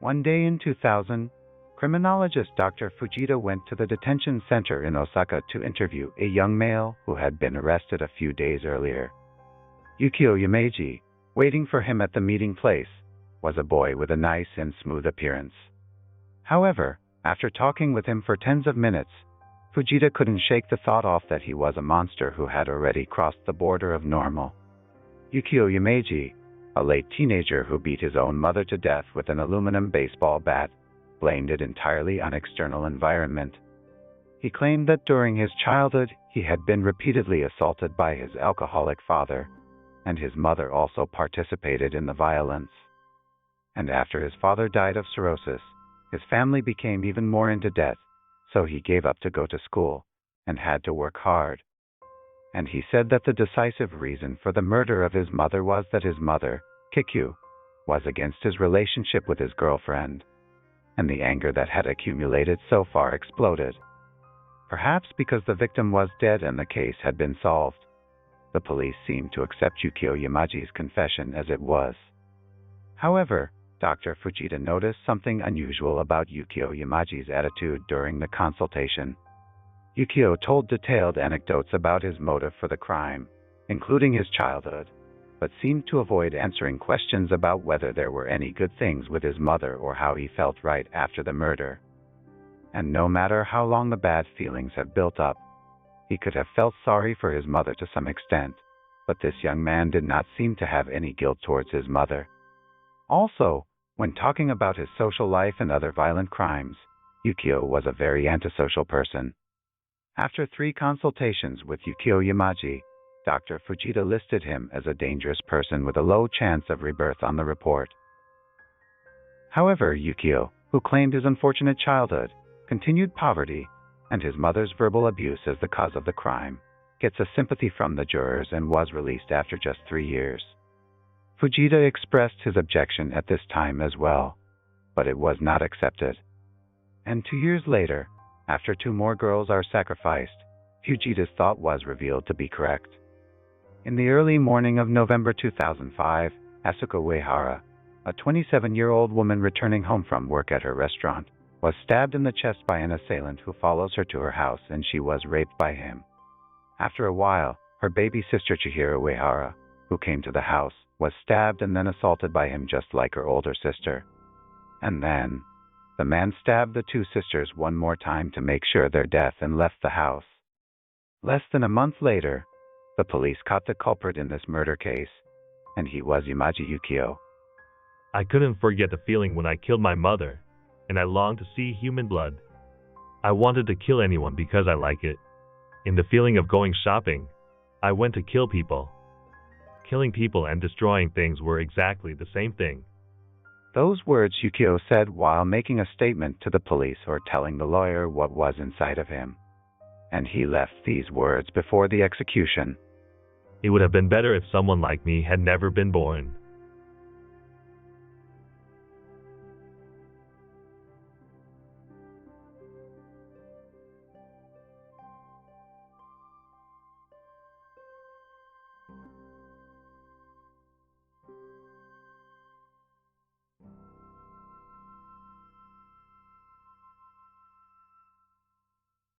One day in 2000, criminologist Dr. Fujita went to the detention center in Osaka to interview a young male who had been arrested a few days earlier. Yukio Yameji, waiting for him at the meeting place, was a boy with a nice and smooth appearance. However, after talking with him for tens of minutes, Fujita couldn't shake the thought off that he was a monster who had already crossed the border of normal. Yukio Yameji, a late teenager who beat his own mother to death with an aluminum baseball bat, blamed it entirely on external environment. He claimed that during his childhood he had been repeatedly assaulted by his alcoholic father, and his mother also participated in the violence. And after his father died of cirrhosis, his family became even more into debt, so he gave up to go to school and had to work hard. And he said that the decisive reason for the murder of his mother was that his mother, Kikyu, was against his relationship with his girlfriend, and the anger that had accumulated so far exploded. Perhaps because the victim was dead and the case had been solved. The police seemed to accept Yukio Yamaji's confession as it was. However, Dr. Fujita noticed something unusual about Yukio Yamaji's attitude during the consultation. Yukio told detailed anecdotes about his motive for the crime, including his childhood, but seemed to avoid answering questions about whether there were any good things with his mother or how he felt right after the murder. And no matter how long the bad feelings had built up, he could have felt sorry for his mother to some extent, but this young man did not seem to have any guilt towards his mother. Also, when talking about his social life and other violent crimes, Yukio was a very antisocial person. After 3 consultations with Yukio Yamaji, Dr. Fujita listed him as a dangerous person with a low chance of rebirth on the report. However, Yukio, who claimed his unfortunate childhood, continued poverty, and his mother's verbal abuse as the cause of the crime, gets a sympathy from the jurors and was released after just 3 years. Fujita expressed his objection at this time as well, but it was not accepted. And 2 years later, after 2 more girls are sacrificed, Fujita's thought was revealed to be correct. In the early morning of November 2005, Asuka Uehara, a 27-year-old woman returning home from work at her restaurant, was stabbed in the chest by an assailant who follows her to her house, and she was raped by him. After a while, her baby sister Chihiro Uehara, who came to the house, was stabbed and then assaulted by him just like her older sister. And then, the man stabbed the 2 sisters one more time to make sure their death and left the house. Less than a month later, the police caught the culprit in this murder case, and he was Yamaji Yukio. I couldn't forget the feeling when I killed my mother, and I longed to see human blood. I wanted to kill anyone because I like it. In the feeling of going shopping, I went to kill people. Killing people and destroying things were exactly the same thing. Those words Yukio said while making a statement to the police or telling the lawyer what was inside of him. And he left these words before the execution. It would have been better if someone like me had never been born.